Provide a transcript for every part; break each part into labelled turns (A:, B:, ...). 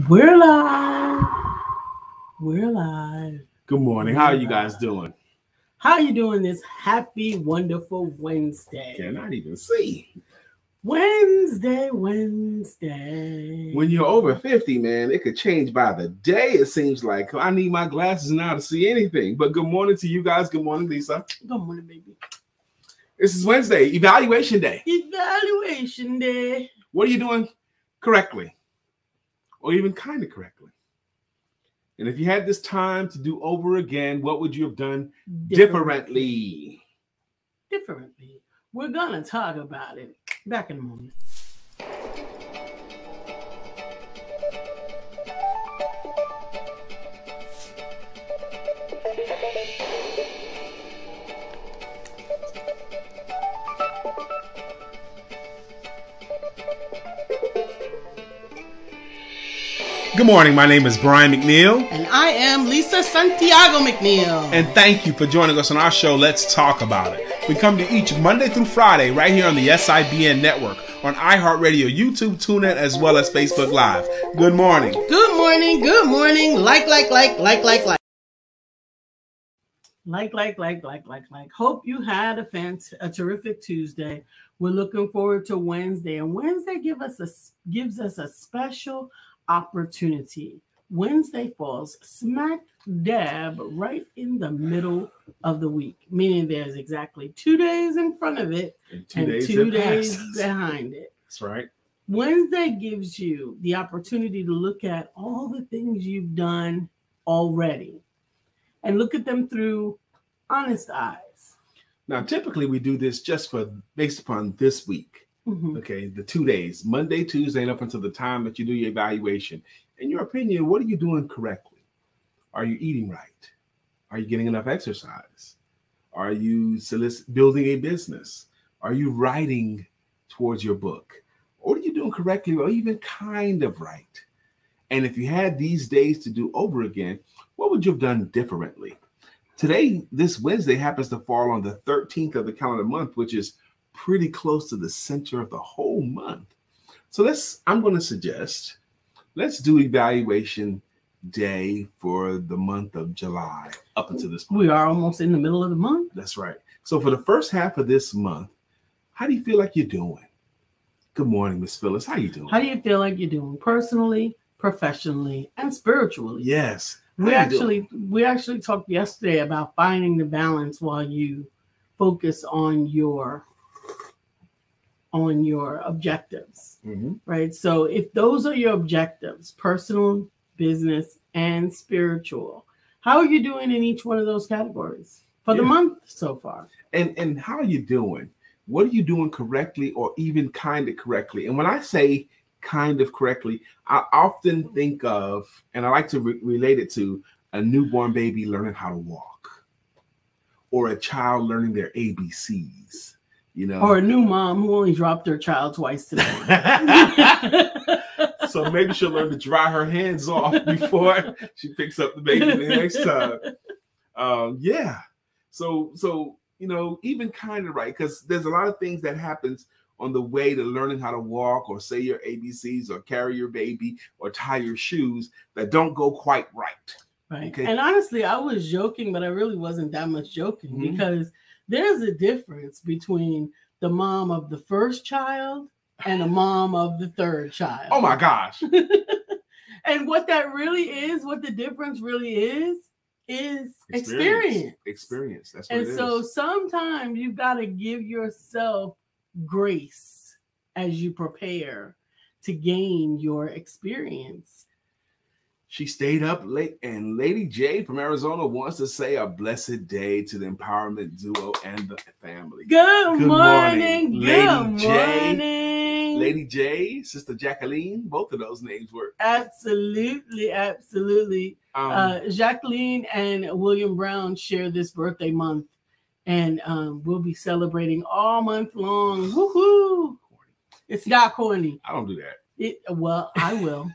A: We're live. We're live.
B: Good morning. How are you guys doing?
A: How are you doing this happy, wonderful Wednesday?
B: Cannot even see.
A: Wednesday.
B: When you're over 50, man, it could change by the day. It seems like I need my glasses now to see anything. But good morning to you guys. Good morning, Lisa.
A: Good morning, baby.
B: This is Wednesday, evaluation day.
A: Evaluation day.
B: What are you doing correctly? Or even kind of correctly? And if you had this time to do over again, what would you have done differently?
A: Differently. We're going to talk about it. Back in a moment.
B: Good morning. My name is Brian McNeill.
A: And I am Lisa Santiago McNeill.
B: And thank you for joining us on our show, Let's Talk About It. We come to each Monday through Friday right here on the SIBN network, on iHeartRadio, YouTube, TuneIn, as well as Facebook Live. Good morning.
A: Good morning. Good morning. Like. Hope you had a terrific Tuesday. We're looking forward to Wednesday. And Wednesday gives us a special opportunity. Wednesday falls smack dab right in the middle of the week, meaning there's exactly 2 days in front of it and two days behind it.
B: That's right.
A: Wednesday gives you the opportunity to look at all the things you've done already and look at them through honest eyes.
B: Now, typically we do this just based upon this week.
A: Mm-hmm.
B: Okay, the 2 days, Monday, Tuesday, and up until the time that you do your evaluation. In your opinion, what are you doing correctly? Are you eating right? Are you getting enough exercise? Are you building a business? Are you writing towards your book? What are you doing correctly or even kind of right? And if you had these days to do over again, what would you have done differently? Today, this Wednesday happens to fall on the 13th of the calendar month, which is pretty close to the center of the whole month. So I'm going to suggest, let's do evaluation day for the month of July up until this point.
A: We are almost in the middle of the month.
B: That's right. So for the first half of this month, how do you feel like you're doing? Good morning, Miss Phyllis. How you doing?
A: How do you feel like you're doing personally, professionally, and spiritually?
B: Yes.
A: We actually talked yesterday about finding the balance while you focus on your objectives, right? So if those are your objectives, personal, business, and spiritual, how are you doing in each one of those categories for the month so far? And
B: how are you doing? What are you doing correctly or even kind of correctly? And when I say kind of correctly, I often think of, and I like to relate it to a newborn baby learning how to walk or a child learning their ABCs. You know,
A: or a new mom who only dropped her child twice today.
B: So maybe she'll learn to dry her hands off before she picks up the baby the next time. So even kind of right, because there's a lot of things that happens on the way to learning how to walk or say your ABCs or carry your baby or tie your shoes that don't go quite right.
A: Right. Okay? And honestly, I was joking, but I really wasn't that much joking because there's a difference between the mom of the first child and the mom of the third child.
B: Oh my gosh.
A: And what that really is, what the difference really is experience.
B: Experience. That's what
A: it is. And so sometimes you've got to give yourself grace as you prepare to gain your experience.
B: She stayed up late, and Lady J from Arizona wants to say a blessed day to the empowerment duo and the family.
A: Good morning.
B: Lady J. Lady J, Sister Jacqueline, both of those names work.
A: Absolutely. Jacqueline and William Brown share this birthday month, and we'll be celebrating all month long. Woohoo! It's not corny.
B: I don't do that.
A: I will.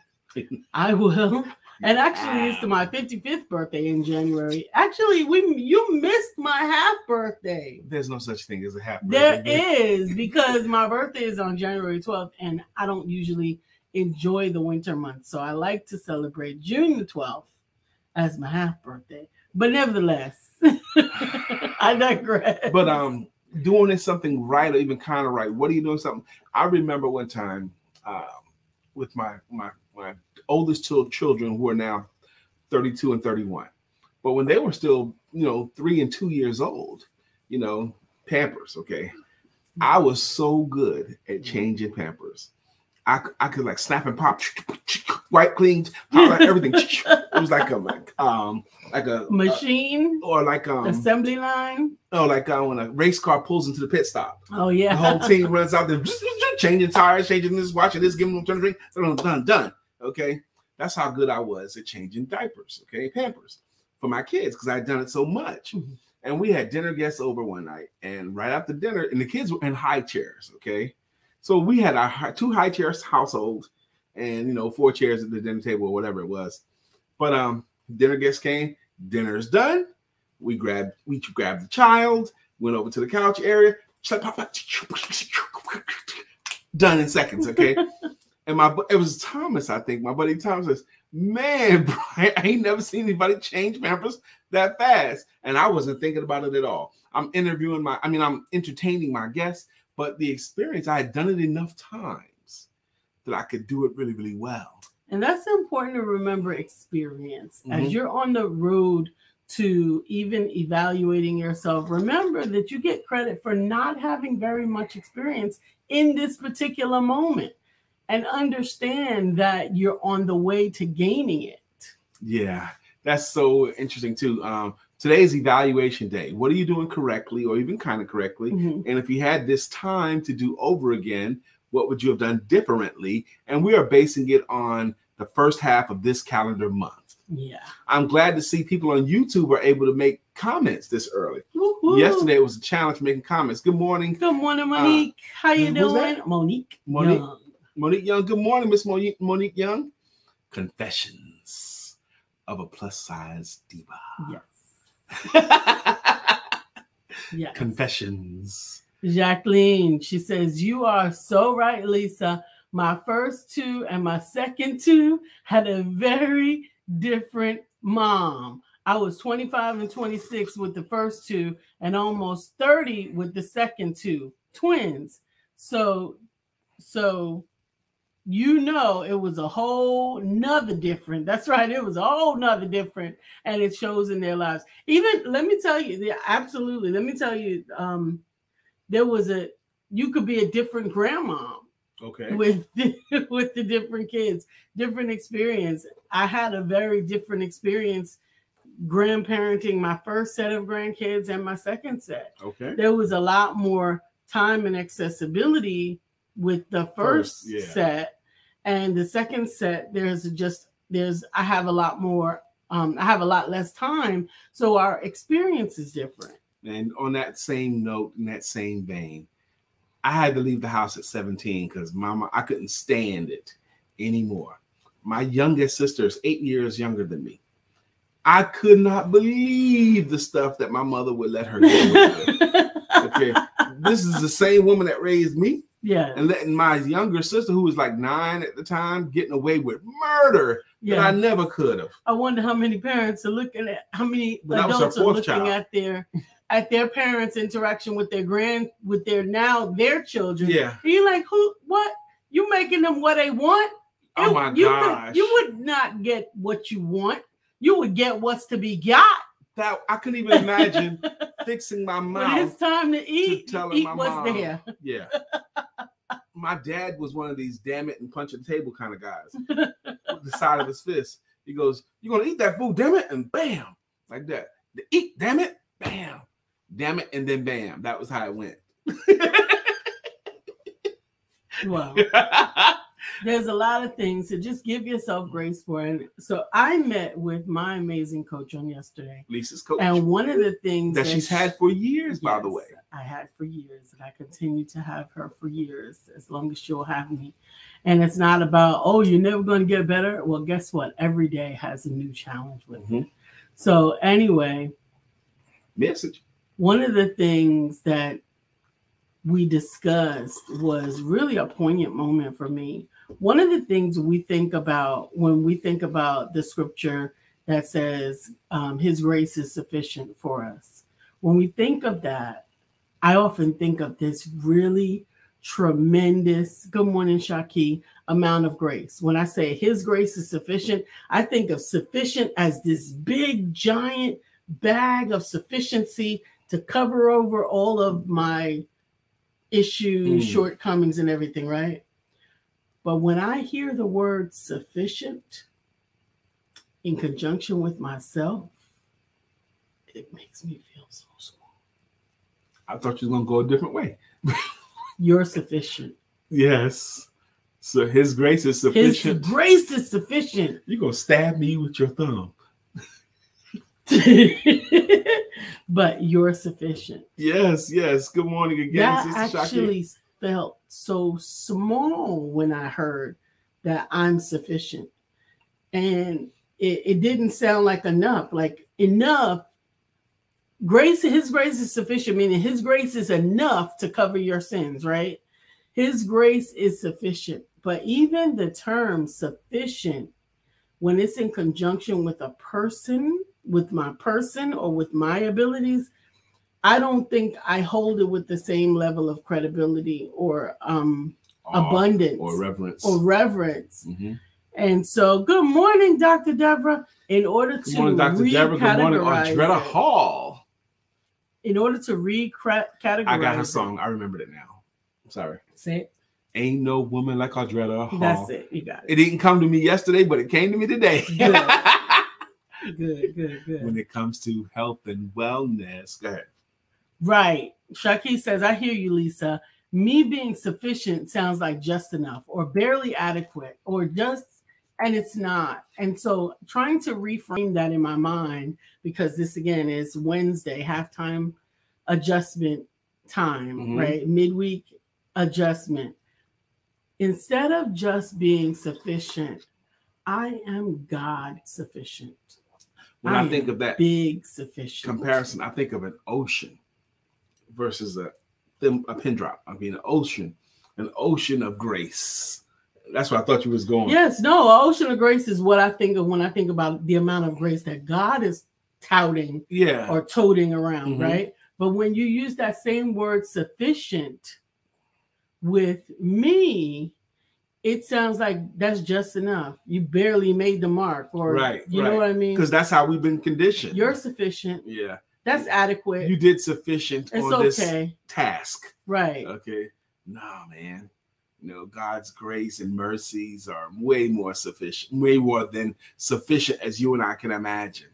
A: I will. And actually, it's my 55th birthday in January. Actually, you missed my half birthday.
B: There's no such thing as a half birthday.
A: There is, because my birthday is on January 12th, and I don't usually enjoy the winter months. So I like to celebrate June the 12th as my half birthday. But nevertheless, I digress.
B: But doing something right or even kind of right. What are you doing something? I remember one time with my oldest two children who are now 32 and 31. But when they were still, 3 and 2 years old, Pampers, okay? I was so good at changing Pampers. I could like snap and pop, wipe clean, like everything. It was like a
A: machine
B: or like
A: assembly line.
B: Oh, like when a race car pulls into the pit stop.
A: Oh yeah,
B: the whole team runs out there, changing tires, changing this, watching this, giving them turn ring, done. Okay, that's how good I was at changing diapers. Okay, Pampers for my kids because I'd done it so much. Mm-hmm. And we had dinner guests over one night, and right after dinner, and the kids were in high chairs. Okay. So we had our 2 high chairs household and, 4 chairs at the dinner table or whatever it was. But dinner guests came, dinner's done. We grabbed the child, went over to the couch area, done in seconds, okay? And it was Thomas, I think. My buddy Thomas says, man, Brian, I ain't never seen anybody change Pampers that fast. And I wasn't thinking about it at all. I'm entertaining my guests. But the experience, I had done it enough times that I could do it really, really well.
A: And that's important to remember experience. Mm-hmm. As you're on the road to even evaluating yourself, remember that you get credit for not having very much experience in this particular moment. And understand that you're on the way to gaining it.
B: Yeah, that's so interesting too. Today's evaluation day. What are you doing correctly or even kind of correctly? Mm-hmm. And if you had this time to do over again, what would you have done differently? And we are basing it on the first half of this calendar month.
A: Yeah.
B: I'm glad to see people on YouTube are able to make comments this early. Woo-hoo. Yesterday it was a challenge making comments. Good morning.
A: Good morning, Monique. How you doing? Monique Young.
B: Monique Young. Good morning, Miss Monique Young. Confessions of a plus-size diva.
A: Yes. Yes.
B: Confessions.
A: Jacqueline, she says, you are so right, Lisa. My first 2 and my second 2 had a very different mom. I was 25 and 26 with the first 2 and almost 30 with the second 2 twins. So it was a whole nother different. That's right. It was a whole nother different. And it shows in their lives. Even, let me tell you, yeah, absolutely. Let me tell you, you could be a different grandma.
B: Okay.
A: With the different kids, different experience. I had a very different experience grandparenting my first set of grandkids and my second set.
B: Okay.
A: There was a lot more time and accessibility with the first set. And the second set, I have a lot more, I have a lot less time. So our experience is different.
B: And on that same note, in that same vein, I had to leave the house at 17 because I couldn't stand it anymore. My youngest sister is 8 years younger than me. I could not believe the stuff that my mother would let her do with her. Okay. This is the same woman that raised me.
A: Yeah.
B: And letting my younger sister, who was like 9 at the time, getting away with murder that I never could have.
A: I wonder how many parents are looking at, how many adults are looking at their parents' interaction with their children.
B: Yeah.
A: And you're like, what? You making them what they want?
B: Oh my gosh.
A: You would not get what you want. You would get what's to be got.
B: That I couldn't even imagine fixing my mouth.
A: When it's time to eat, eat
B: my
A: what's
B: mom.
A: there.
B: Yeah. My dad was one of these damn it and punch the table kind of guys. With the side of his fist. He goes, "You're gonna eat that food, damn it," and bam. Like that. The eat, damn it, bam. Damn it, and then bam. That was how it went.
A: Wow. There's a lot of things to just give yourself grace for. And so I met with my amazing coach on yesterday.
B: Lisa's coach.
A: And one of the things
B: that she's had for years, by the way.
A: I had for years, and I continue to have her for years, as long as she'll have me. And it's not about, oh, you're never going to get better. Well, guess what? Every day has a new challenge with it. So anyway.
B: Message.
A: One of the things that we discussed was really a poignant moment for me One of the things we think about when we think about the scripture that says his grace is sufficient for us, when we think of that, I often think of this really tremendous, good morning, Shaki, amount of grace. When I say his grace is sufficient, I think of sufficient as this big, giant bag of sufficiency to cover over all of my issues, shortcomings, and everything, right? But when I hear the word sufficient in conjunction with myself, it makes me feel so small.
B: I thought you were going to go a different way.
A: You're sufficient.
B: Yes. So his grace is sufficient.
A: His grace is sufficient.
B: You're going to stab me with your thumb.
A: But you're sufficient.
B: Yes, yes. Good morning again,
A: that
B: Sister
A: actually
B: Shaki.
A: felt so small when I heard that I'm sufficient. And it didn't sound like enough. Like enough. Grace, his grace is sufficient, meaning his grace is enough to cover your sins, right? His grace is sufficient. But even the term sufficient, when it's in conjunction with a person, with my person or with my abilities, I don't think I hold it with the same level of credibility or abundance
B: or reverence.
A: Mm-hmm. And so, good morning, Dr. Deborah. In order to
B: good morning, Dr. Deborah. Good morning, Andretta Hall.
A: In order to recategorize,
B: I got her song. I remembered it now. I'm sorry.
A: Say it.
B: Ain't no woman like Andretta Hall.
A: That's it. You got it.
B: It didn't come to me yesterday, but it came to me today.
A: Good.
B: When it comes to health and wellness. Go ahead.
A: Right. Shaki says, I hear you, Lisa. Me being sufficient sounds like just enough or barely adequate or just, and it's not. And so trying to reframe that in my mind, because this again is Wednesday, halftime adjustment time, right? Midweek adjustment. Instead of just being sufficient, I am God sufficient.
B: When I think of that
A: big sufficient
B: comparison, I think of an ocean versus a pin drop. I mean, an ocean of grace. That's where I thought you was going.
A: Yes, no, an ocean of grace is what I think of when I think about the amount of grace that God is touting or toting around, right? But when you use that same word sufficient with me, it sounds like that's just enough. You barely made the mark, or you know what I mean?
B: Because that's how we've been conditioned.
A: You're sufficient.
B: Yeah.
A: That's adequate.
B: You did sufficient on this task.
A: Right.
B: Okay. Nah, man. You know, God's grace and mercies are way more sufficient, way more than sufficient as you and I can imagine.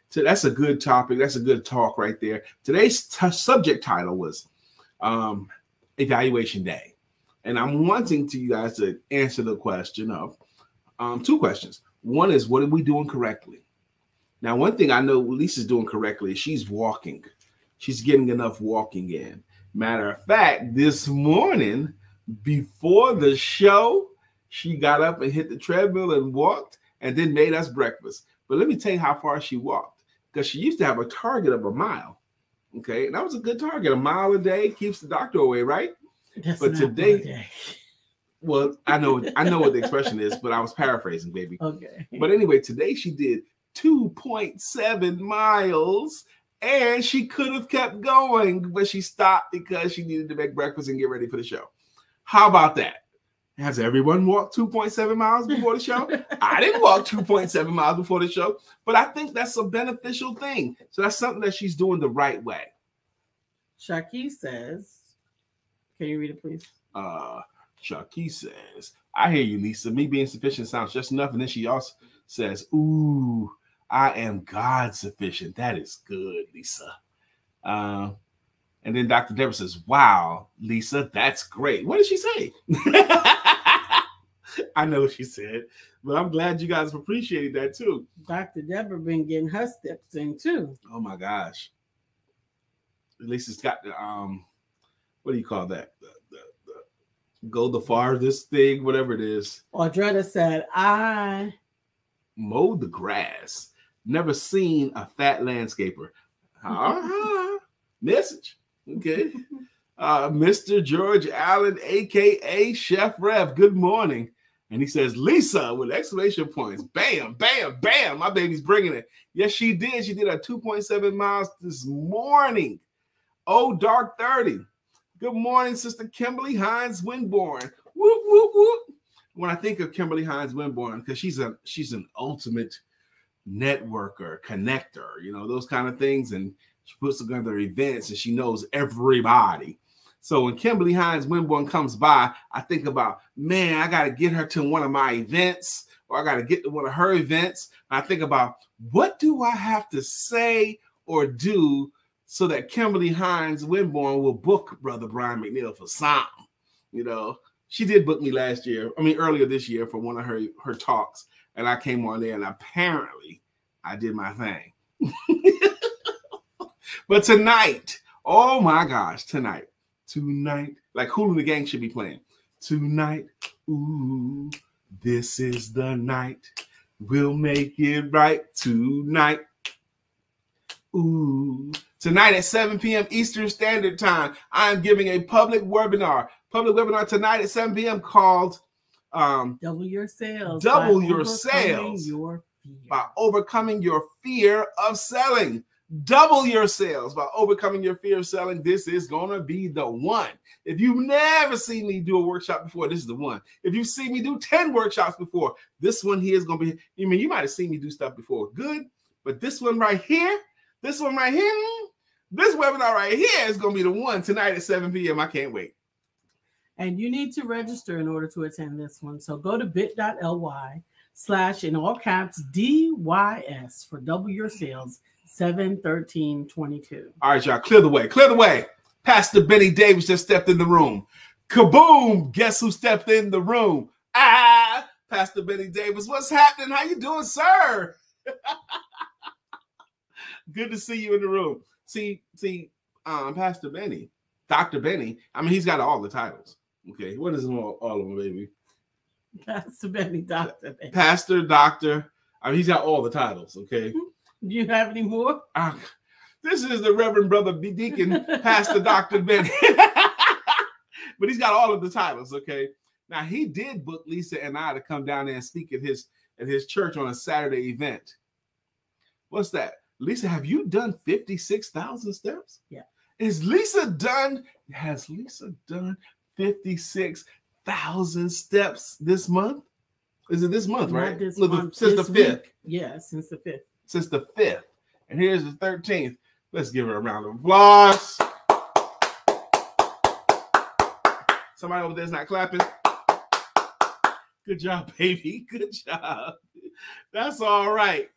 B: So that's a good topic. That's a good talk right there. Today's subject title was Evaluation Day. And I'm wanting to you guys to answer the question of two questions. One is, what are we doing correctly? Now, one thing I know Lisa's doing correctly is she's walking. She's getting enough walking in. Matter of fact, this morning, before the show, she got up and hit the treadmill and walked and then made us breakfast. But let me tell you how far she walked, because she used to have a target of a mile. Okay, and that was a good target. A mile a day keeps the doctor away, right?
A: That's
B: but today, well, I know what the expression is, but I was paraphrasing, baby.
A: Okay.
B: But anyway, today she did 2.7 miles, and she could have kept going, but she stopped because she needed to make breakfast and get ready for the show. How about that? Has everyone walked 2.7 miles before the show? I didn't walk 2.7 miles before the show, but I think that's a beneficial thing. So that's something that she's doing the right way.
A: Shaki says, can you read it, please?
B: Shaki says, I hear you, Lisa. Me being sufficient sounds just enough. And then she also says, ooh, I am God sufficient. That is good, Lisa. And then Dr. Deborah says, wow, Lisa, that's great. What did she say? I know what she said, but I'm glad you guys appreciated that too.
A: Dr. Deborah been getting her steps in too.
B: Oh my gosh. Lisa's got the, what do you call that? The go the farthest thing, whatever it is.
A: Audretta said, I
B: mowed the grass. Never seen a fat landscaper. Message. Okay. Mr. George Allen, a.k.a. Chef Rev. Good morning. And he says, Lisa, with exclamation points. Bam, bam, bam. My baby's bringing it. Yes, she did. She did a 2.7 miles this morning. Oh, dark 30. Good morning, Sister Kimberly Hines Winborn. Whoop, whoop, whoop. When I think of Kimberly Hines Winborn, because she's an ultimate networker, connector, you know, those kind of things. And she puts together events and she knows everybody. So when Kimberly Hines Winborn comes by, I think about, man, I got to get her to one of my events, or I got to get to one of her events. And I think about, what do I have to say or do so that Kimberly Hines Winborn will book Brother Brian McNeill for some? You know, she did book me earlier this year for one of her talks. And I came on there and apparently I did my thing. But tonight, oh my gosh, tonight, like Kool and the Gang should be playing. Tonight, ooh, this is the night. We'll make it right tonight. Ooh. Tonight at 7 p.m. Eastern Standard Time, I am giving a public webinar tonight at 7 p.m. called
A: Double Your Sales.
B: Double Your Sales by overcoming your fear of selling. Double your sales by overcoming your fear of selling. This is going to be the one. If you've never seen me do a workshop before, this is the one. If you've seen me do 10 workshops before, this one here is going to be, you might have seen me do stuff before. Good. But this one right here, this webinar right here is going to be the one tonight at 7 p.m. I can't wait.
A: And you need to register in order to attend this one. So go to bit.ly/ in all caps DYS for Double Your Sales 7/13/22.
B: All right, y'all, clear the way. Clear the way. Pastor Benny Davis just stepped in the room. Kaboom! Guess who stepped in the room? Pastor Benny Davis. What's happening? How you doing, sir? Good to see you in the room. See, Pastor Benny, Dr. Benny. I mean, he's got all the titles. Okay, what is all of them, baby?
A: Pastor Benny, Dr. Benny.
B: Pastor, doctor. I mean, he's got all the titles. Okay.
A: Do you have any more?
B: This is the Reverend Brother Deacon Pastor Dr. Benny. But he's got all of the titles, okay? Now, he did book Lisa and I to come down there and speak at his church on a Saturday event. What's that? Lisa, have you done 56,000 steps?
A: Yeah.
B: Has Lisa done 56,000 steps this month? Is it this month, right?
A: This month,
B: since the 5th.
A: Yeah, since the 5th.
B: Since the 5th. And here's the 13th. Let's give her a round of applause. Somebody over there's not clapping. Good job, baby. Good job. That's all right.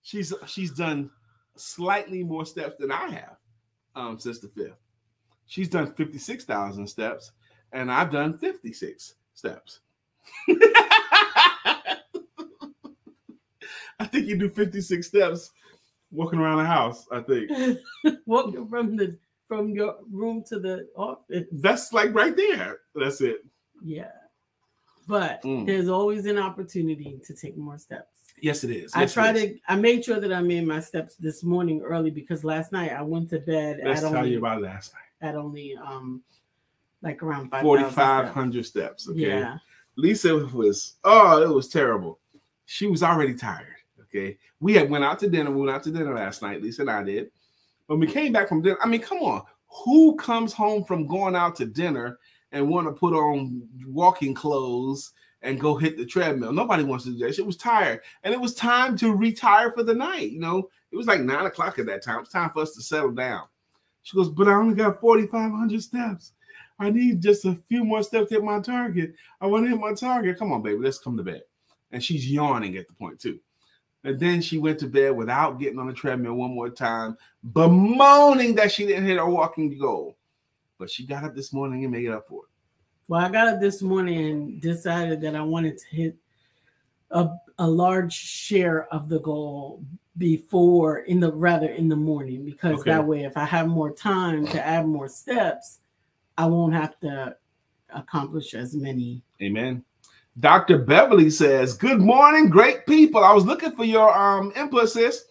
B: She's done slightly more steps than I have since the 5th. She's done 56,000 steps, and I've done 56 steps. I think you do 56 steps walking around the house, I think.
A: Walking from your room to the office.
B: That's like right there. That's it.
A: Yeah. But there's always an opportunity to take more steps.
B: Yes, it is.
A: Yes, I made sure that I made my steps this morning early because last night I went to bed
B: Let's tell you about last night.
A: At only like around
B: 4,500 steps. Okay.
A: Yeah.
B: Lisa it was terrible. She was already tired. Okay. We went out to dinner last night. Lisa and I did. When we came back from dinner, I mean, come on. Who comes home from going out to dinner and want to put on walking clothes and go hit the treadmill? Nobody wants to do that. She was tired. And it was time to retire for the night. You know, it was like 9 o'clock at that time. It's time for us to settle down. She goes, but I only got 4,500 steps. I need just a few more steps to hit my target. I want to hit my target. Come on, baby, let's come to bed. And she's yawning at the point too. And then she went to bed without getting on the treadmill one more time, bemoaning that she didn't hit her walking goal. But she got up this morning and made up for it.
A: Well, I got up this morning and decided that I wanted to hit a large share of the goal in the morning, because that way, if I have more time to add more steps, I won't have to accomplish as many.
B: Amen. Dr. Beverly says, good morning, great people. I was looking for your input, sis.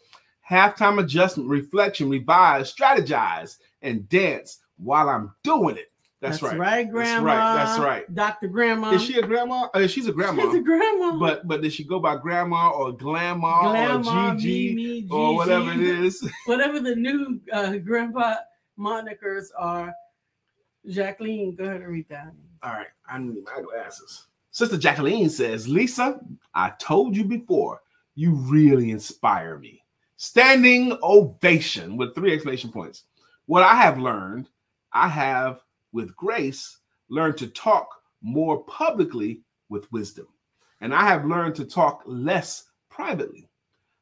B: Halftime adjustment, reflection, revise, strategize, and dance while I'm doing it. That's right.
A: Grandma.
B: That's right.
A: Dr. Grandma.
B: Is she a grandma? She's a grandma.
A: She's a grandma.
B: But does she go by grandma or grandma or Gigi
A: Mimi,
B: or whatever it is?
A: Whatever the new grandpa monikers are. Jacqueline, go ahead and read that.
B: All right. I need my glasses. Sister Jacqueline says, Lisa, I told you before, you really inspire me. Standing ovation with 3 exclamation points. What I have learned, I have, with grace, learned to talk more publicly with wisdom. And I have learned to talk less privately.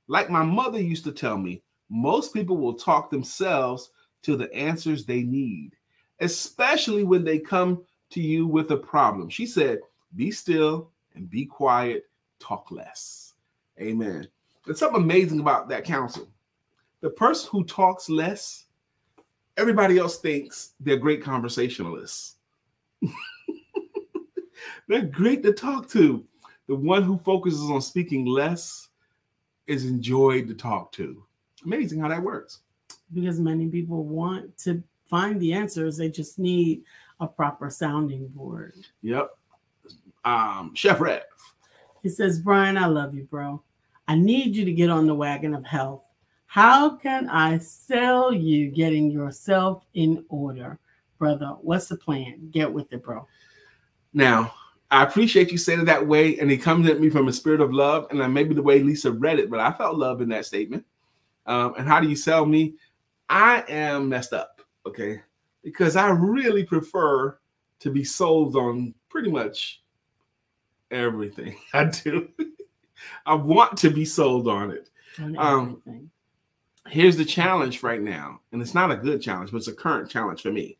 B: Like my mother used to tell me, most people will talk themselves to the answers they need, especially when they come to you with a problem. She said, be still and be quiet, talk less. Amen. There's something amazing about that counsel. The person who talks less, everybody else thinks they're great conversationalists. They're great to talk to. The one who focuses on speaking less is enjoyed to talk to. Amazing how that works.
A: Because many people want to find the answers. They just need a proper sounding board.
B: Yep. Chef Rev.
A: He says, Brian, I love you, bro. I need you to get on the wagon of health. How can I sell you getting yourself in order? Brother, what's the plan? Get with it, bro.
B: Now, I appreciate you saying it that way, and it comes at me from a spirit of love, and maybe the way Lisa read it, but I felt love in that statement. And how do you sell me? I am messed up, okay? Because I really prefer to be sold on pretty much everything I do. I want to be sold on it. Here's the challenge right now, and it's not a good challenge, but it's a current challenge for me.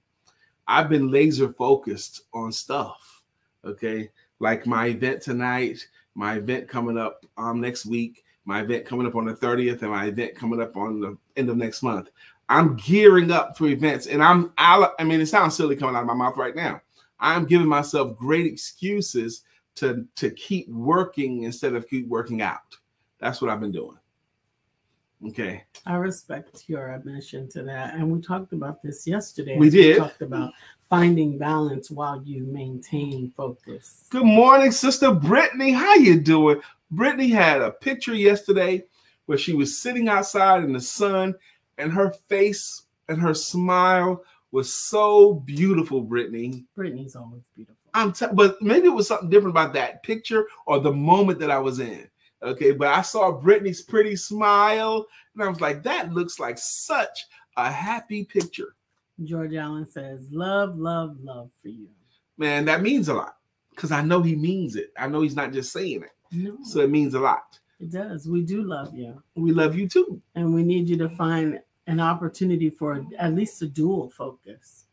B: I've been laser focused on stuff, okay? Like my event tonight, my event coming up next week, my event coming up on the 30th, and my event coming up on the end of next month. I'm gearing up for events, and I mean, it sounds silly coming out of my mouth right now. I'm giving myself great excuses to keep working instead of keep working out. That's what I've been doing. Okay.
A: I respect your admission to that. And we talked about this yesterday.
B: We did.
A: We talked about finding balance while you maintain focus.
B: Good morning, Sister Brittany. How you doing? Brittany had a picture yesterday where she was sitting outside in the sun, and her face and her smile was so beautiful, Brittany.
A: Brittany's always beautiful.
B: But maybe it was something different about that picture or the moment that I was in. Okay, but I saw Brittany's pretty smile, and I was like, that looks like such a happy picture.
A: George Allen says, love, love, love for you.
B: Man, that means a lot because I know he means it. I know he's not just saying it.
A: No.
B: So it means a lot.
A: It does. We do love you.
B: We love you too.
A: And we need you to find an opportunity for at least a dual focus.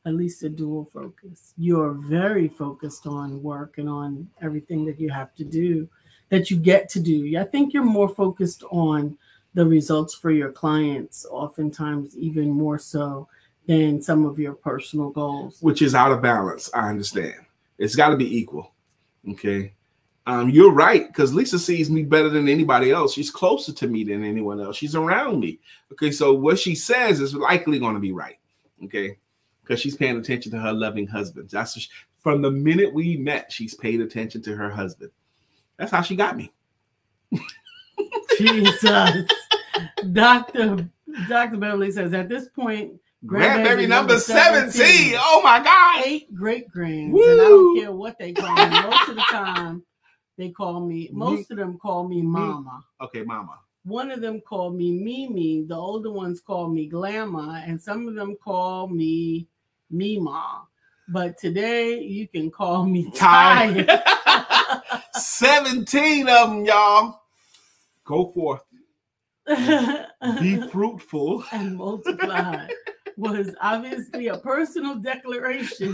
A: At least a dual focus. You're very focused on work and on everything that you have to do, that you get to do. I think you're more focused on the results for your clients, oftentimes even more so than some of your personal goals.
B: Which is out of balance, I understand. It's got to be equal, okay? You're right, because Lisa sees me better than anybody else. She's closer to me than anyone else. She's around me, okay? So what she says is likely going to be right, okay? Because she's paying attention to her loving husband. That's from the minute we met, she's paid attention to her husband. That's how she got me.
A: Jesus. Dr. Beverly says, at this point,
B: grandbaby number 17. Oh, my God.
A: 8 great-grands. And I don't care what they call me. Most of the time, most of them call me Mama.
B: Okay, Mama.
A: One of them called me Mimi. The older ones call me Glamour. And some of them call me Mima. But today, you can call me Ty.
B: 17 of them, y'all. Go forth. Be fruitful.
A: And multiply. Was obviously a personal declaration.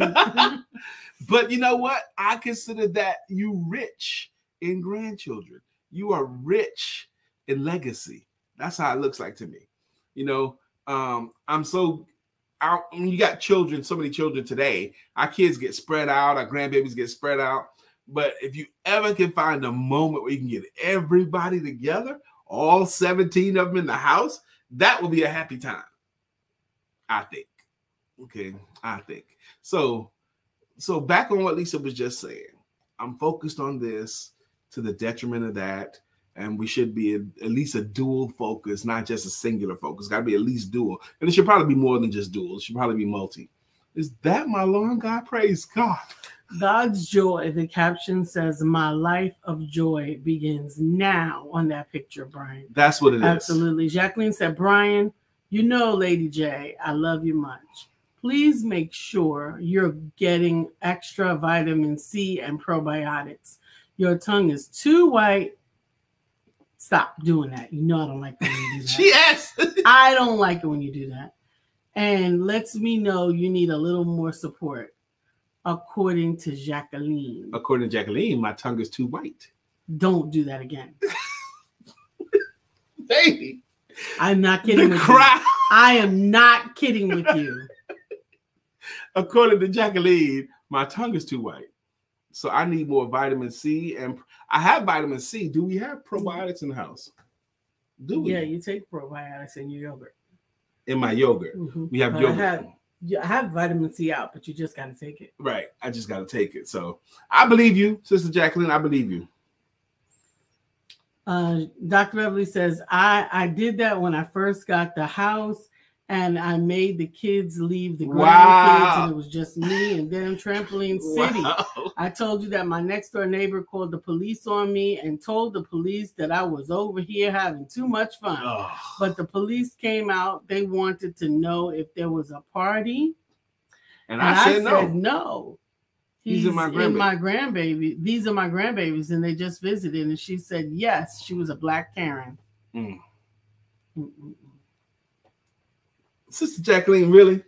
B: But you know what? I consider that you rich in grandchildren. You are rich in legacy. That's how it looks like to me. You know, I'm so out. You got children, so many children today. Our kids get spread out. Our grandbabies get spread out. But if you ever can find a moment where you can get everybody together, all 17 of them in the house, that will be a happy time. I think. Okay, I think. So back on what Lisa was just saying, I'm focused on this to the detriment of that. And we should be at least a dual focus, not just a singular focus. Got to be at least dual. And it should probably be more than just dual. It should probably be multi. Is that my lawn guy? Praise God.
A: God's joy. The caption says, "My life of joy begins now," on that picture, Brian.
B: That's what it is.
A: Absolutely. Jacqueline said, "Brian, you know, Lady J, I love you much. Please make sure you're getting extra vitamin C and probiotics. Your tongue is too white. Stop doing that. You know I don't like it when you do that."
B: Yes.
A: I don't like it when you do that. And lets me know you need a little more support, according to Jacqueline.
B: According to Jacqueline, my tongue is too white.
A: Don't do that again.
B: Baby.
A: I'm not kidding with you. I am not kidding with you.
B: According to Jacqueline, my tongue is too white. So I need more vitamin C. And I have vitamin C. Do we have probiotics in the house? Do we?
A: Yeah, you take probiotics in your yogurt.
B: In my yogurt.
A: Mm-hmm.
B: We have yogurt.
A: I have vitamin C out, but you just got to take it.
B: Right. I just got to take it. So I believe you, Sister Jacqueline. I believe you.
A: Dr. Beverly says, I did that when I first got the house, and I made the kids leave the grandkids, and it was just me and them. Trampoline City.
B: Wow.
A: I told you that my next door neighbor called the police on me and told the police that I was over here having too much fun.
B: Oh.
A: But the police came out. They wanted to know if there was a party.
B: And I said no.
A: No.
B: These are my
A: grandbaby. These are my grandbabies, and they just visited. And she said yes. She was a black Karen.
B: Mm. Sister Jacqueline, really?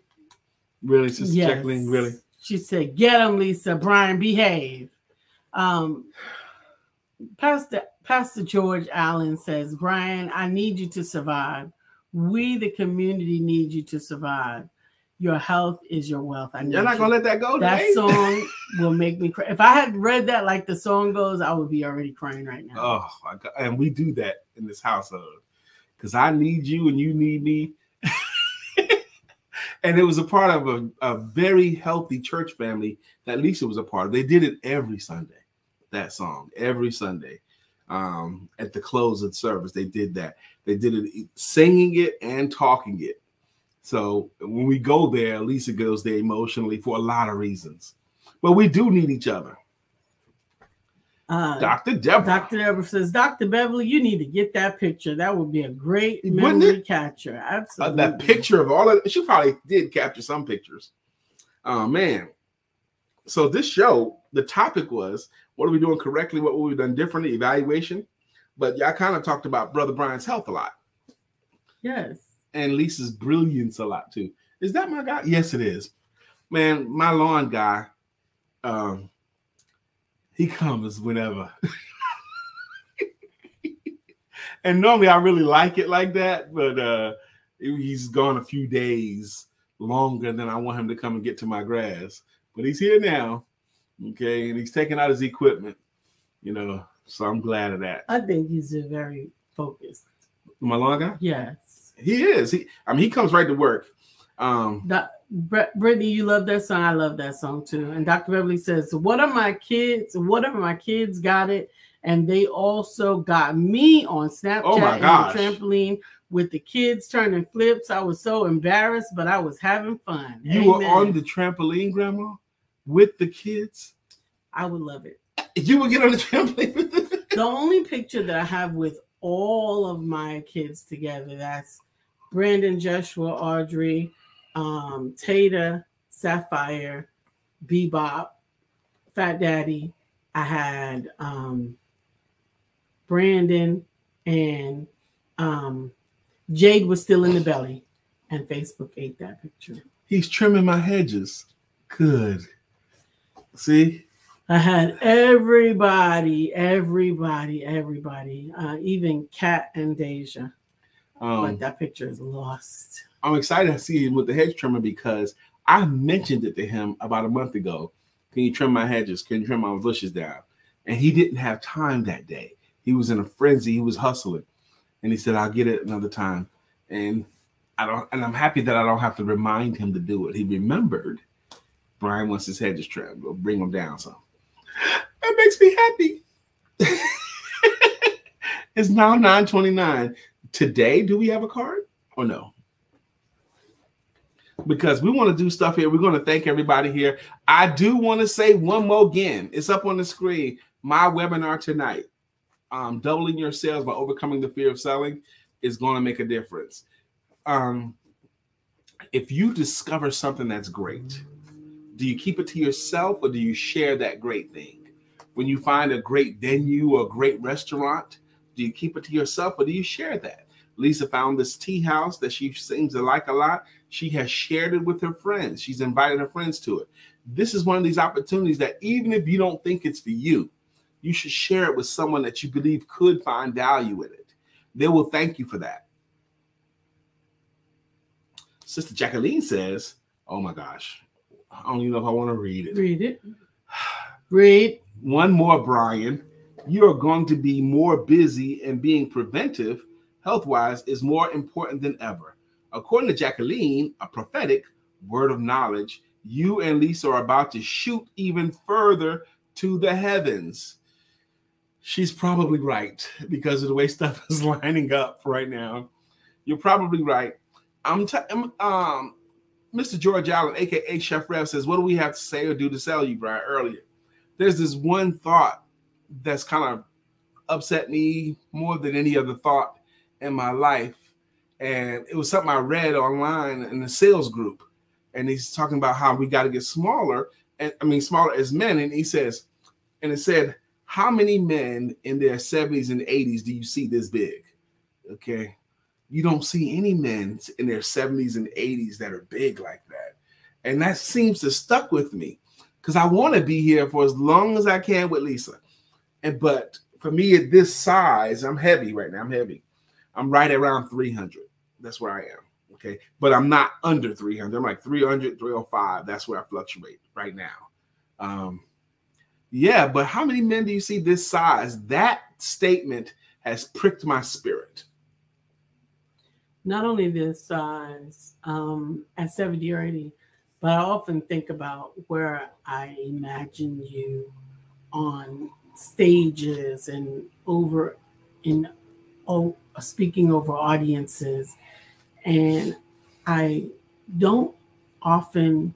B: Really, Sister Jacqueline, really?
A: She said, "Get him, Lisa. Brian, behave." Pastor George Allen says, "Brian, I need you to survive. We, the community, need you to survive. Your health is your wealth.
B: You're not going to let that go
A: That
B: today?
A: song will make me cry. If I had read that like the song goes, I would be already crying right now.
B: Oh, my God. And we do that in this household. Because I need you and you need me. And it was a part of a very healthy church family that Lisa was a part of. They did it every Sunday, that song, every Sunday. At the close of the service, they did that. They did it singing it and talking it. So when we go there, Lisa goes there emotionally for a lot of reasons. But we do need each other. Dr. Deborah.
A: Dr. Deborah says, "Dr. Beverly, you need to get that picture. That would be a great memory catcher." Absolutely.
B: That picture of all of it. She probably did capture some pictures. Oh, man. So this show, the topic was, what are we doing correctly? What we've done differently? Evaluation. But y'all kind of talked about Brother Brian's health a lot.
A: Yes.
B: And Lisa's brilliance a lot, too. Is that my guy? Yes, it is. Man, my lawn guy, he comes whenever. And normally I really like it like that, but he's gone a few days longer than I want him to come and get to my grass. But he's here now, okay, and he's taking out his equipment, so I'm glad of that.
A: I think he's very focused.
B: My lawn guy?
A: Yes.
B: He is. He comes right to work.
A: Brittany, you love that song. I love that song too. And Dr. Beverly says, One of my kids got it, and they also got me on Snapchat and the trampoline with the kids turning flips. I was so embarrassed, but I was having fun.
B: You were on the trampoline, Grandma, with the kids?
A: I would love it.
B: You would get on the trampoline with them?
A: The only picture that I have with all of my kids together, that's Brandon, Joshua, Audrey, Tata, Sapphire, Bebop, Fat Daddy. I had Brandon, and Jade was still in the belly, and Facebook ate that picture.
B: He's trimming my hedges. Good. See?
A: I had everybody, even Kat and Deja. But that picture is lost.
B: I'm excited to see him with the hedge trimmer because I mentioned it to him about a month ago. Can you trim my hedges? Can you trim my bushes down? And he didn't have time that day. He was in a frenzy. He was hustling. And he said, I'll get it another time. And I'm happy that I don't have to remind him to do it. He remembered, Brian wants his hedges trimmed. We'll bring him down some. That makes me happy. It's now 9:29. Today, do we have a card or no? Because we want to do stuff here. We're going to thank everybody here. I do want to say one more again. It's up on the screen. My webinar tonight, doubling your sales by overcoming the fear of selling, is going to make a difference. If you discover something that's great, do you keep it to yourself or do you share that great thing? When you find a great venue or a great restaurant, do you keep it to yourself or do you share that? Lisa found this tea house that she seems to like a lot. She has shared it with her friends. She's invited her friends to it. This is one of these opportunities that even if you don't think it's for you, you should share it with someone that you believe could find value in it. They will thank you for that. Sister Jacqueline says, oh my gosh, I don't even know if I want to read it.
A: Read it. Read.
B: One more, Brian. You are going to be more busy, and being preventive health-wise is more important than ever. According to Jacqueline, a prophetic word of knowledge, you and Lisa are about to shoot even further to the heavens. She's probably right because of the way stuff is lining up right now. You're probably right. Mr. George Allen, aka Chef Rev, says, what do we have to say or do to sell you, Brian? Earlier, there's this one thought that's kind of upset me more than any other thought in my life. And it was something I read online in the sales group. And he's talking about how we got to get smaller. And I mean, smaller as men. And he says, and it said, how many men in their 70s and 80s do you see this big? Okay. You don't see any men in their 70s and 80s that are big like that. And that seems to stuck with me because I want to be here for as long as I can with Lisa. But for me at this size, I'm heavy right now. I'm heavy. I'm right around 300. That's where I am. Okay. But I'm not under 300. I'm like 300, 305. That's where I fluctuate right now. Yeah. But how many men do you see this size? That statement has pricked my spirit.
A: Not only this size at 70 or 80, but I often think about where I imagine you on stages and speaking over audiences. And I often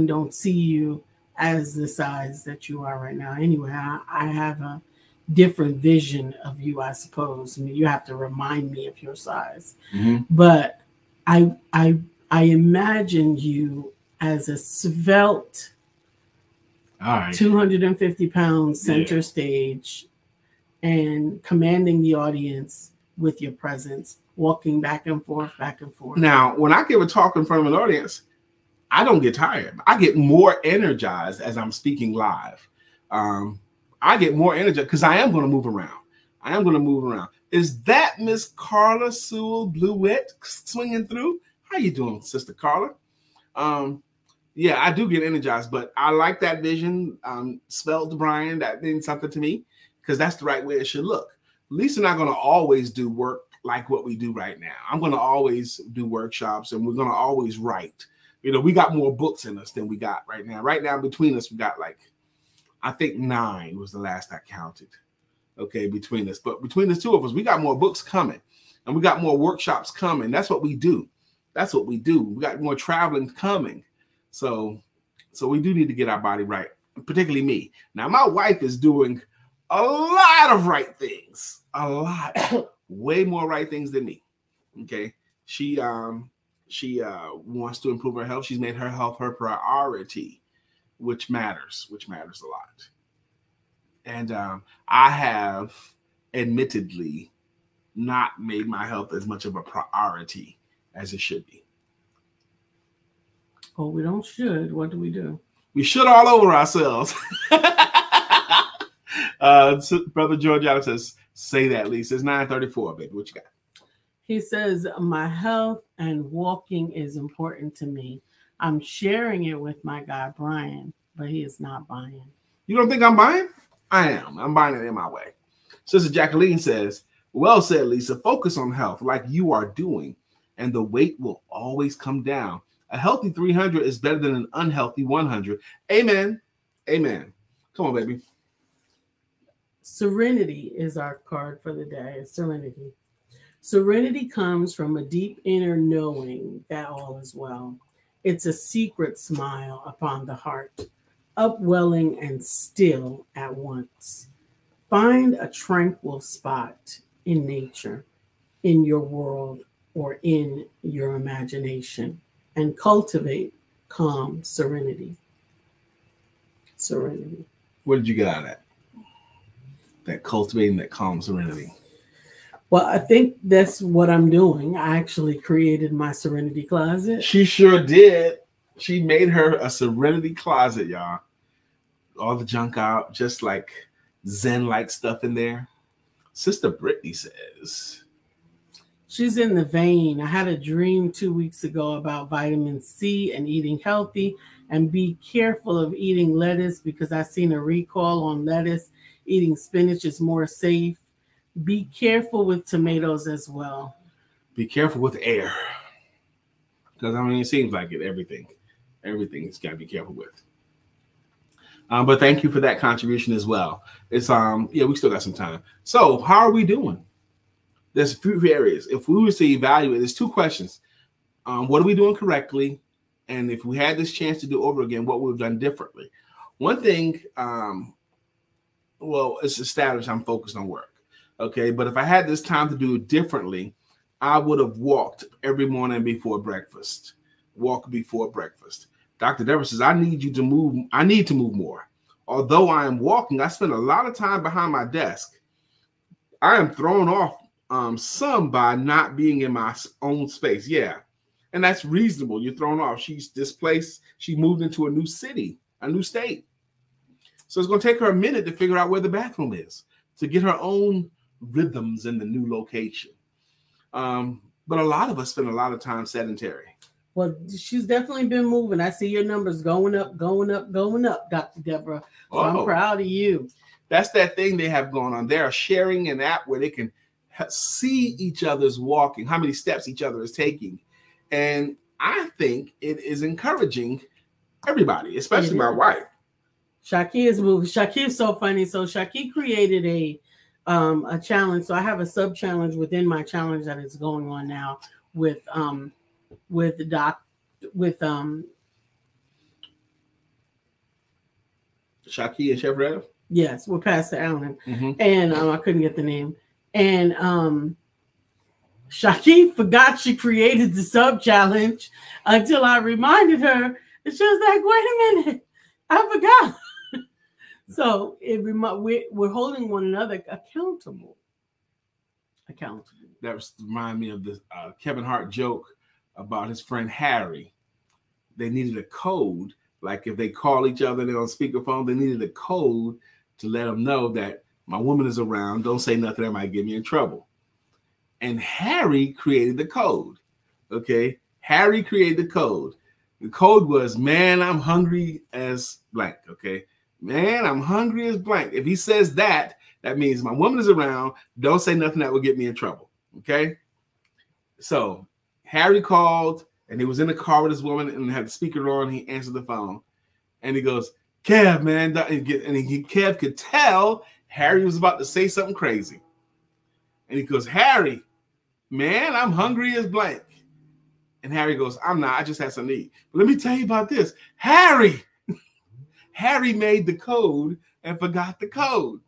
A: don't see you as the size that you are right now. Anyway, I have a different vision of you, I suppose. I mean, you have to remind me of your size. Mm-hmm. But I imagine you as a svelte, 250 pounds center stage and commanding the audience with your presence, walking back and forth, back and forth.
B: Now, when I give a talk in front of an audience, I don't get tired. I get more energized as I'm speaking live. I get more energy because I am going to move around. Is that Miss Carla Sewell Bluette swinging through? How you doing, Sister Carla? Yeah, I do get energized, but I like that vision. Svelte Brian, that means something to me because that's the right way it should look. Lisa and I are going to always do work like what we do right now. I'm going to always do workshops and we're going to always write. You know, we got more books in us than we got right now. Right now, between us, we got like, I think 9 was the last I counted. Okay, between us. But between the two of us, we got more books coming and we got more workshops coming. That's what we do. We got more traveling coming. So we do need to get our body right, particularly me. Now, my wife is doing a lot of right things, a lot, way more right things than me. Okay. She wants to improve her health. She's made her health her priority, which matters a lot. And I have admittedly not made my health as much of a priority as it should be.
A: Oh, we don't should. What do we do?
B: We should all over ourselves. Brother George Allen says, say that, Lisa. It's 9:34, baby. What you got?
A: He says, my health and walking is important to me. I'm sharing it with my guy, Brian, but he is not buying.
B: You don't think I'm buying? I am. I'm buying it in my way. Sister Jacqueline says, well said, Lisa. Focus on health like you are doing, and the weight will always come down. A healthy 300 is better than an unhealthy 100. Amen. Amen. Come on, baby.
A: Serenity is our card for the day. Serenity. Serenity comes from a deep inner knowing that all is well. It's a secret smile upon the heart, upwelling and still at once. Find a tranquil spot in nature, in your world, or in your imagination, and cultivate calm serenity. Serenity.
B: What did you get out of that? That cultivating that calm serenity.
A: Well, I think that's what I'm doing. I actually created my serenity closet.
B: She sure did. She made her a serenity closet, y'all. All the junk out, just like Zen-like stuff in there. Sister Brittany says.
A: She's in the vein. I had a dream 2 weeks ago about vitamin C and eating healthy, and be careful of eating lettuce because I've seen a recall on lettuce. Eating spinach is more safe. Be careful with tomatoes as well.
B: Be careful with air. Because, I mean, it seems like it, everything it's got to be careful with. But thank you for that contribution as well. It's, we still got some time. So how are we doing? There's a few areas. If we were to evaluate, there's two questions. What are we doing correctly? And if we had this chance to do over again, what would we have done differently? One thing, it's established I'm focused on work. Okay, but if I had this time to do it differently, I would have walked every morning before breakfast. Walk before breakfast. Dr. Deborah says, I need you to move. I need to move more. Although I am walking, I spend a lot of time behind my desk. I am thrown off some by not being in my own space. Yeah, and that's reasonable. You're thrown off. She's displaced. She moved into a new city, a new state. So it's going to take her a minute to figure out where the bathroom is, to get her own rhythms in the new location. But a lot of us spend a lot of time sedentary.
A: Well, she's definitely been moving. I see your numbers going up, Dr. Deborah. So I'm proud of you.
B: That's that thing they have going on. They are sharing an app where they can see each other's walking, how many steps each other is taking. And I think it is encouraging everybody, especially my wife.
A: Shaki is moving. Shaki is so funny. So Shaki created a challenge. So I have a sub challenge within my challenge that is going on now with
B: Shaki and Chef Rev?
A: Yes, with Pastor Allen. Mm-hmm. And I couldn't get the name. And Shaki forgot she created the sub challenge until I reminded her. And she was like, wait a minute, I forgot. So we're holding one another accountable.
B: That reminds me of the Kevin Hart joke about his friend Harry. They needed a code. Like if they call each other, they're on speakerphone, they needed a code to let them know that my woman is around. Don't say nothing that might get me in trouble. And Harry created the code. Okay. Harry created the code. The code was, man, I'm hungry as blank. Okay. Man, I'm hungry as blank. If he says that, that means my woman is around. Don't say nothing that will get me in trouble. Okay. So Harry called and he was in the car with his woman and had the speaker on. He answered the phone and he goes, Kev, man. And Kev could tell Harry was about to say something crazy. And he goes, Harry, man, I'm hungry as blank. And Harry goes, I'm not. I just had something to eat. But let me tell you about this. Harry made the code and forgot the code.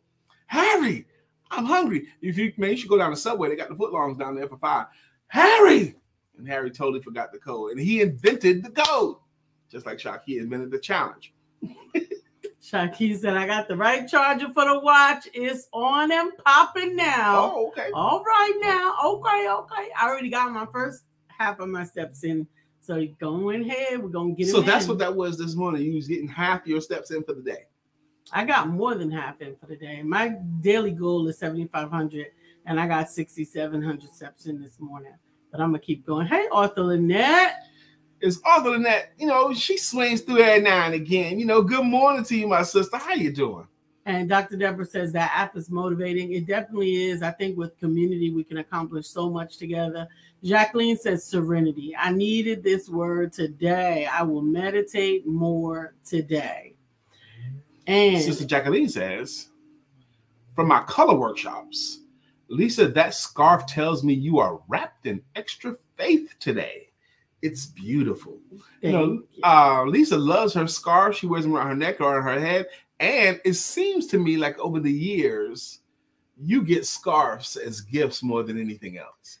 B: Harry, I'm hungry. You should go down the subway. They got the footlongs down there for $5. Harry! And Harry totally forgot the code. And he invented the code. Just like Shaki invented the challenge.
A: Shaki said, I got the right charger for the watch. It's on and popping now.
B: Oh, okay.
A: All right now. Okay. I already got my first half of my steps in. So you're going ahead. We're going to get it.
B: So that's what that was this morning. You was getting half your steps in for the day.
A: I got more than half in for the day. My daily goal is 7,500, and I got 6,700 steps in this morning. But I'm going to keep going. Hey, Arthur Lynette.
B: It's Arthur Lynette. She swings through there now and again. Good morning to you, my sister. How you doing?
A: And Dr. Deborah says that app is motivating. It definitely is. I think with community, we can accomplish so much together. Jacqueline says serenity. I needed this word today. I will meditate more today. And
B: Sister Jacqueline says, from my color workshops, Lisa, that scarf tells me you are wrapped in extra faith today. It's beautiful. Lisa loves her scarf. She wears them around her neck or on her head. And it seems to me like over the years, you get scarves as gifts more than anything else.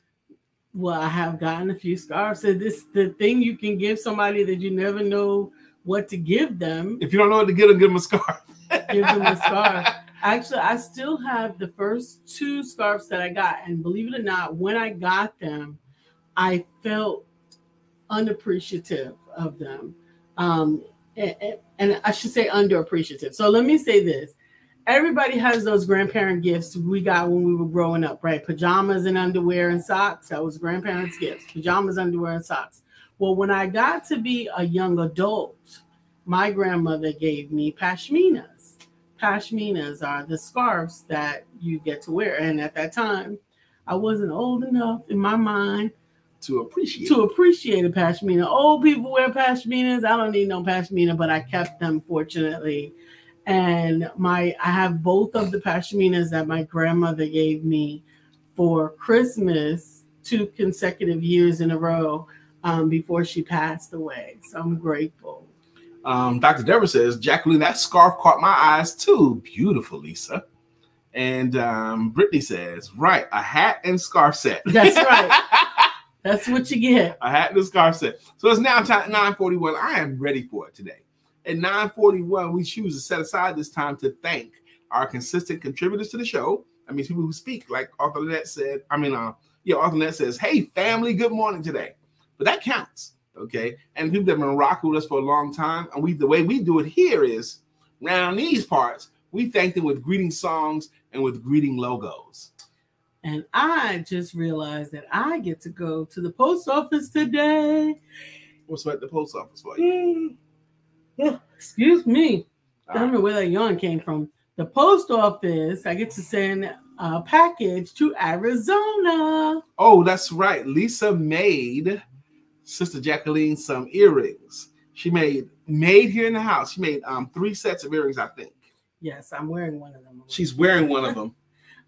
A: Well, I have gotten a few scarves. So the thing you can give somebody that you never know what to give them.
B: If you don't know what to give them a scarf.
A: Give them a scarf. Actually, I still have the first 2 scarves that I got. And believe it or not, when I got them, I felt unappreciative of them. And I should say underappreciative. So let me say this. Everybody has those grandparent gifts we got when we were growing up, right? Pajamas and underwear and socks. That was grandparents' gifts. Pajamas, underwear, and socks. Well, when I got to be a young adult, my grandmother gave me pashminas. Pashminas are the scarves that you get to wear. And at that time, I wasn't old enough in my mind
B: to appreciate
A: a pashmina. Old people wear pashminas. I don't need no pashmina, but I kept them, fortunately. And I have both of the pashminas that my grandmother gave me for Christmas 2 consecutive years in a row before she passed away. So I'm grateful.
B: Dr. Deborah says, Jacqueline, that scarf caught my eyes too. Beautiful, Lisa. And Brittany says, right, a hat and scarf set.
A: That's right. That's what you get.
B: A hat and a scarf set. So it's now time 9:41. I am ready for it today. At 9:41, we choose to set aside this time to thank our consistent contributors to the show. I mean, people who speak, like Arthur Lynette said. Arthur Lynette says, hey, family, good morning today. But that counts, okay? And people that have been rocking with us for a long time. And the way we do it here is, around these parts, we thank them with greeting songs and with greeting logos.
A: And I just realized that I get to go to the post office today.
B: What's at the post office for you?
A: Excuse me. I don't know where that yarn came from. The post office, I get to send a package to Arizona.
B: Oh, that's right. Lisa made Sister Jacqueline some earrings. She made here in the house. She made 3 sets of earrings, I think.
A: Yes, I'm wearing one of them.
B: She's wearing one of them.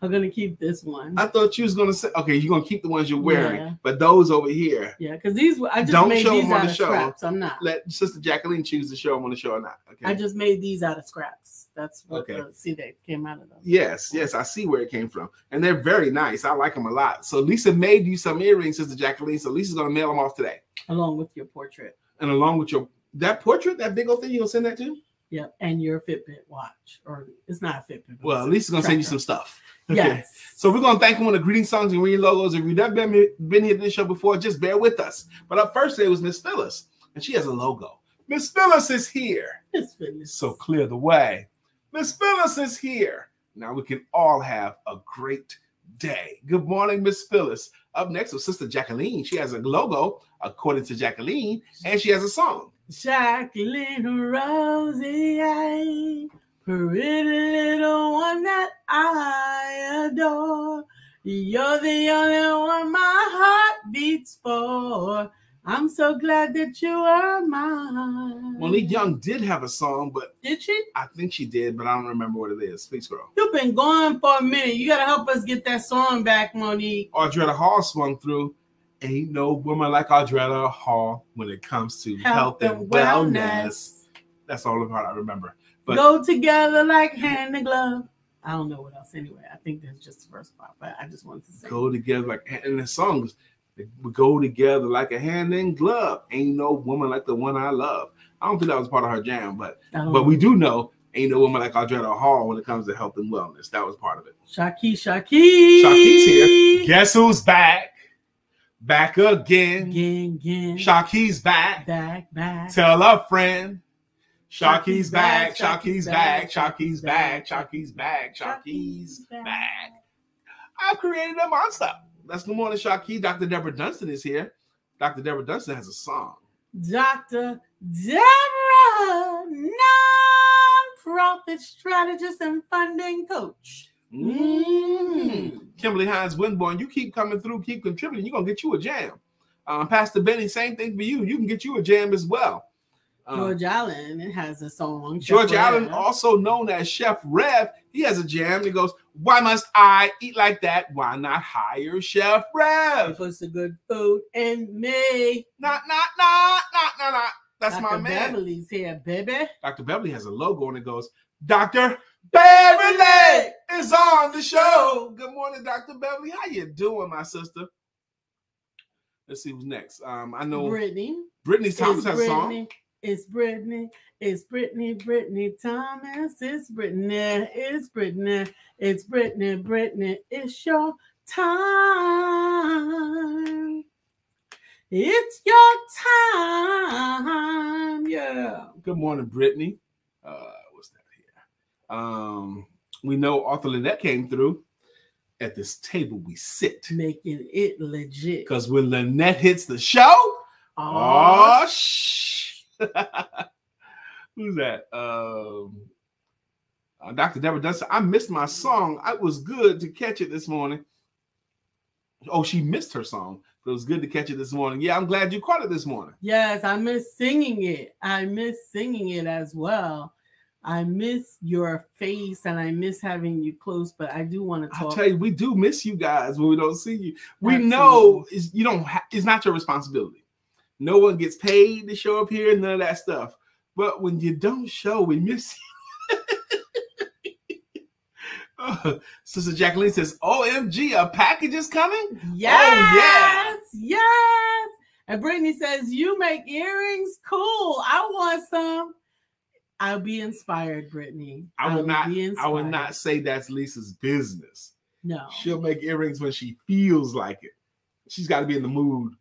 A: I'm going to keep this one.
B: I thought you was going to say, okay, you're going to keep the ones you're wearing, but those over here.
A: Yeah, because I just made these out of scraps. I'm not.
B: Let Sister Jacqueline choose to show them on the show or not. Okay.
A: I just made these out of scraps. That's what they came out of them.
B: Yes, I see where it came from. And they're very nice. I like them a lot. So Lisa made you some earrings, Sister Jacqueline. So Lisa's going to mail them off today.
A: Along with your portrait.
B: And along with that portrait, that big old thing, you going to send that to?
A: Yeah, and your Fitbit watch. Or it's not a Fitbit.
B: Well, Lisa's going to send you some stuff. Okay.
A: Yes.
B: So we're going to thank him on the greeting songs and reading logos. If you've never been here to this show before, just bear with us. But up first today was Miss Phyllis, and she has a logo. Miss Phyllis is here.
A: Miss Phyllis.
B: So clear the way. Miss Phyllis is here. Now we can all have a great day. Good morning, Miss Phyllis. Up next is Sister Jacqueline. She has a logo, according to Jacqueline, and she has a song.
A: Jacqueline Rosie, pretty little one that I adore. You're the only one my heart beats for. I'm so glad that you are mine.
B: Monique Young did have a song, but
A: did she?
B: I think she did, but I don't remember what it is. Please scroll.
A: You've been gone for a minute. You got to help us get that song back, Monique.
B: Audretta Hall swung through. Ain't no woman like Audretta Hall when it comes to health and wellness. That's all the part I remember. But
A: go together like hand and glove. I don't know what else anyway. I think that's just the first part, but I just wanted to say.
B: Go together like, and the songs, we go together like a hand and glove. Ain't no woman like the one I love. I don't think that was part of her jam, but we do know ain't no woman like Audretta Hall when it comes to health and wellness. That was part of it.
A: Shaqui's
B: here. Guess who's back? Back again.
A: Again.
B: Shaqui's back.
A: Back.
B: Tell a friend. Shaqui's back. Shaqui's back. Shaqui's back. Shaqui's back. Shaqui's back. I've created a monster. That's Good Morning Shaki. Dr. Deborah Dunston is here. Dr. Deborah Dunston has a song.
A: Dr. Deborah, profit strategist and funding coach.
B: Kimberly Hines Winborn, you keep coming through, keep contributing. You're going to get you a jam. Pastor Benny, same thing for you. You can get you a jam as well.
A: George Allen has a song.
B: George Allen, also known as Chef Rev, he has a jam. He goes, why must I eat like that? Why not hire Chef Rev?
A: He puts the good food in me.
B: Not. That's
A: Dr.
B: my man.
A: Beverly's here, baby.
B: Dr. Beverly has a logo and it goes, Dr. Beverly is on the show. Good morning, Dr. Beverly. How you doing, my sister? Let's see who's next. I know
A: Brittany.
B: Brittany Thomas has a song.
A: It's Brittany. It's Brittany. Brittany Thomas. It's Brittany. It's Brittany. It's Brittany. Brittany. It's your time. It's your time. Yeah.
B: Good morning, Brittany. What's that here? We know Arthur Lynette came through. At this table we sit.
A: Making it legit.
B: Because when Lynette hits the show, who's that? Dr. Deborah Dunson. I missed my song. It was good to catch it this morning. Oh, she missed her song, but it was good to catch it this morning. Yeah, I'm glad you caught it this morning.
A: Yes, I miss singing it. I miss singing it as well. I miss your face and I miss having you close, but I do want to talk.
B: I'll tell you, we do miss you guys when we don't see you. We know you don't. It's not your responsibility. No one gets paid to show up here, none of that stuff. But when you don't show, we miss you. Sister Jacqueline says, OMG, a package is coming?
A: Yes,
B: oh, yeah.
A: Yes. And Brittany says, you make earrings? Cool. I want some. I'll be inspired, Brittany.
B: I would not say that's Lisa's business.
A: No.
B: She'll make earrings when she feels like it. She's got to be in the mood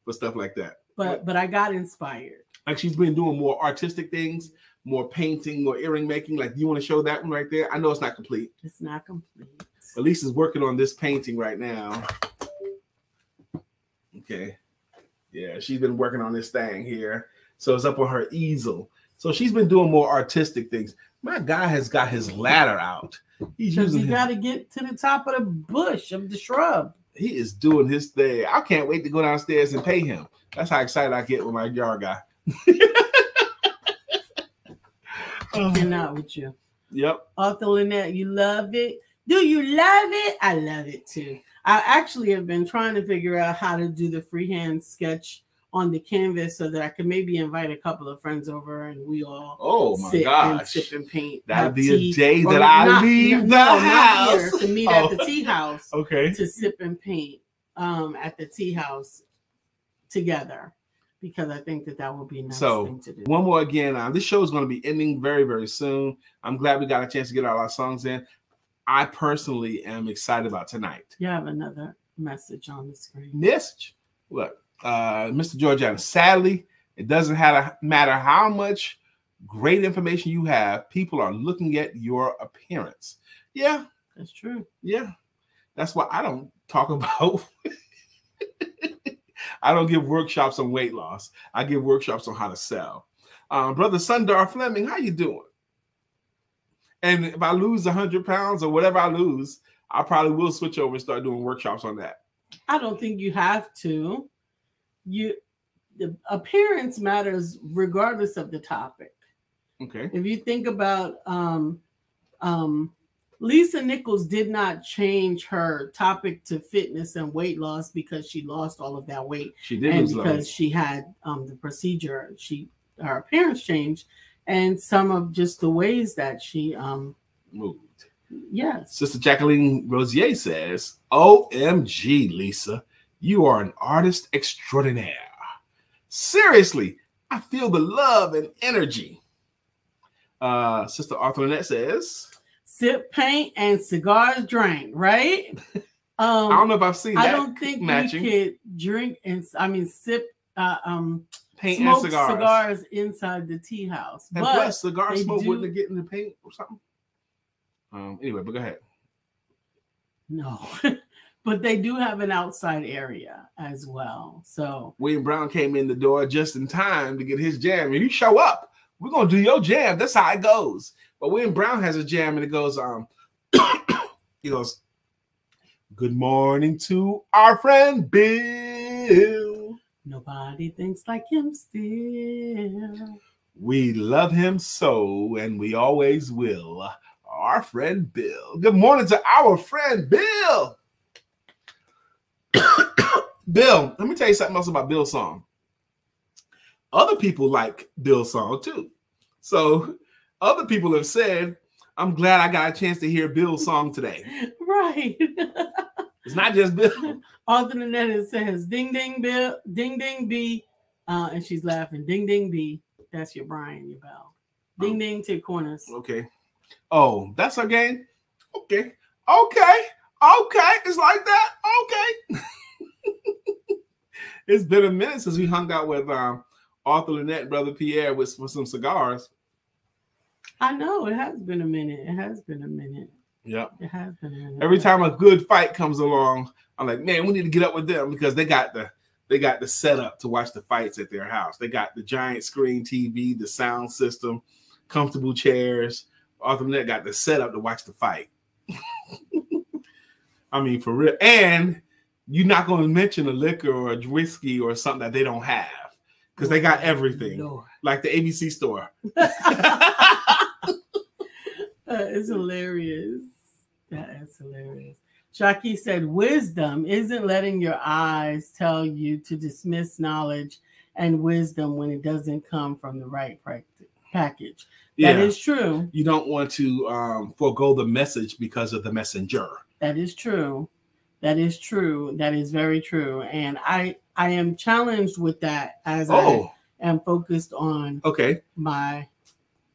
B: for stuff like that.
A: But I got inspired.
B: Like she's been doing more artistic things, more painting, more earring making. Like, do you want to show that one right there? I know it's not complete.
A: It's not complete.
B: But Lisa's working on this painting right now. Okay. Yeah, she's been working on this thing here. So it's up on her easel. So she's been doing more artistic things. My guy has got his ladder out. He's using.
A: You got to get to the top of the bush of the shrub.
B: He is doing his thing. I can't wait to go downstairs and pay him. That's how excited I get with my yard guy.
A: Cannot with you.
B: Yep.
A: Arthur Lynette, you love it. Do you love it? I love it too. I actually have been trying to figure out how to do the freehand sketch on the canvas so that I could maybe invite a couple of friends over and we all sit and sip and paint.
B: That'll be a day that I leave the house.
A: Not here, to meet at the tea house.
B: Okay.
A: To sip and paint at the tea house together, because I think that will be a nice thing to do.
B: One more again. This show is going to be ending very, very soon. I'm glad we got a chance to get all our songs in. I personally am excited about tonight.
A: You have another message on the screen.
B: Message? Look. Mr. George Allen, sadly, it doesn't matter how much great information you have, people are looking at your appearance. Yeah.
A: That's true.
B: Yeah. That's why I don't talk about, I don't give workshops on weight loss. I give workshops on how to sell. Brother Sundar Fleming, how you doing? And if I lose 100 pounds or whatever I lose, I probably will switch over and start doing workshops on that.
A: I don't think you have to. The appearance matters regardless of the topic.
B: Okay.
A: If you think about Lisa Nichols did not change her topic to fitness and weight loss because she lost all of that weight.
B: She did,
A: and because she had the procedure, her appearance changed, and some of just the ways that she
B: moved.
A: Yes.
B: Sister Jacqueline Rosier says, "OMG, Lisa. You are an artist extraordinaire. Seriously, I feel the love and energy." Sister Arthur Lynette says,
A: "Sip, paint, and cigars drank," right?
B: I don't know if I've seen that.
A: I don't think matching. You could drink and sip,
B: paint
A: smoke
B: and
A: cigars inside the tea house.
B: And
A: but
B: plus, cigar smoke wouldn't get in the paint or something. Anyway, but go ahead.
A: No. But they do have an outside area as well. So
B: William Brown came in the door just in time to get his jam. And you show up we're gonna do your jam. That's how it goes. But William Brown has a jam, and it goes, he goes, good morning to our friend Bill.
A: Nobody thinks like him still.
B: We love him so, and we always will. Our friend Bill. Good morning to our friend Bill. Bill, let me tell you something else about Bill's song. Other people like Bill's song too. So other people have said, I'm glad I got a chance to hear Bill's song today.
A: Right.
B: It's not just Bill.
A: Other than that, it says ding ding Bill, ding ding B. And she's laughing. Ding ding B. That's your Brian, your bell. Ding ding to corners.
B: Okay. Oh, that's our game? Okay. Okay. Okay. It's like that. Okay. It's been a minute since we hung out with Arthur Lynette and Brother Pierre with some cigars.
A: I know. It has been a minute. It has been a minute.
B: Yep.
A: It has been a minute.
B: Every time a good fight comes along, I'm like, man, we need to get up with them because they got the setup to watch the fights at their house. They got the giant screen TV, the sound system, comfortable chairs. Arthur Lynette got the setup to watch the fight. I mean, for real. And you're not going to mention a liquor or a whiskey or something that they don't have because they got everything, Lord. Like the ABC store.
A: It's hilarious. That is hilarious. Shaki said, wisdom isn't letting your eyes tell you to dismiss knowledge and wisdom when it doesn't come from the right package. Yeah. That is true.
B: You don't want to forego the message because of the messenger.
A: That is true. That is true. That is very true. And I am challenged with that as I am focused on my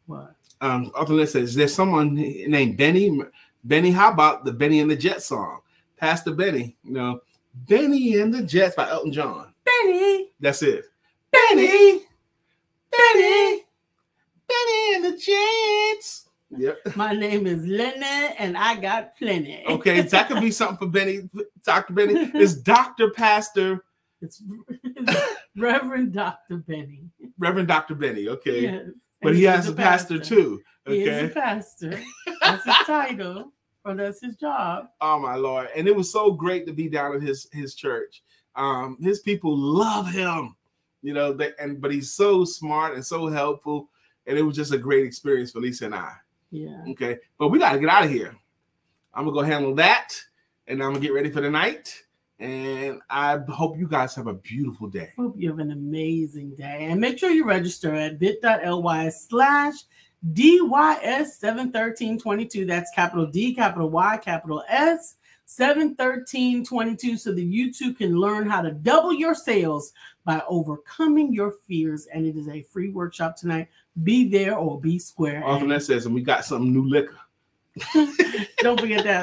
A: what?
B: Arthur says, there's someone named Benny. Benny, how about the Benny and the Jets song? Pastor Benny, you know, Benny and the Jets by Elton John.
A: Benny.
B: That's it. Benny. Benny. Benny and the Jets. Yep.
A: My name is Lenny and I got plenty.
B: Okay, that could be something for Benny. Dr. Benny. It's Dr. Pastor.
A: It's Reverend Dr. Benny.
B: Reverend Dr. Benny, okay.
A: Yes.
B: But he has a pastor too. Okay.
A: He is a pastor. That's his title, or that's his job.
B: Oh my Lord. And it was so great to be down at his church. His people love him, you know, but he's so smart and so helpful. And it was just a great experience for Lisa and I.
A: Yeah.
B: Okay. But we got to get out of here. I'm going to go handle that. And I'm going to get ready for the night. And I hope you guys have a beautiful day.
A: Hope you have an amazing day. And make sure you register at bit.ly/DYS71322. That's capital D, capital Y, capital S, 71322. So that you too can learn how to double your sales by overcoming your fears. And it is a free workshop tonight. Be there or be square.
B: Often that says, and we got some new liquor.
A: Don't forget that.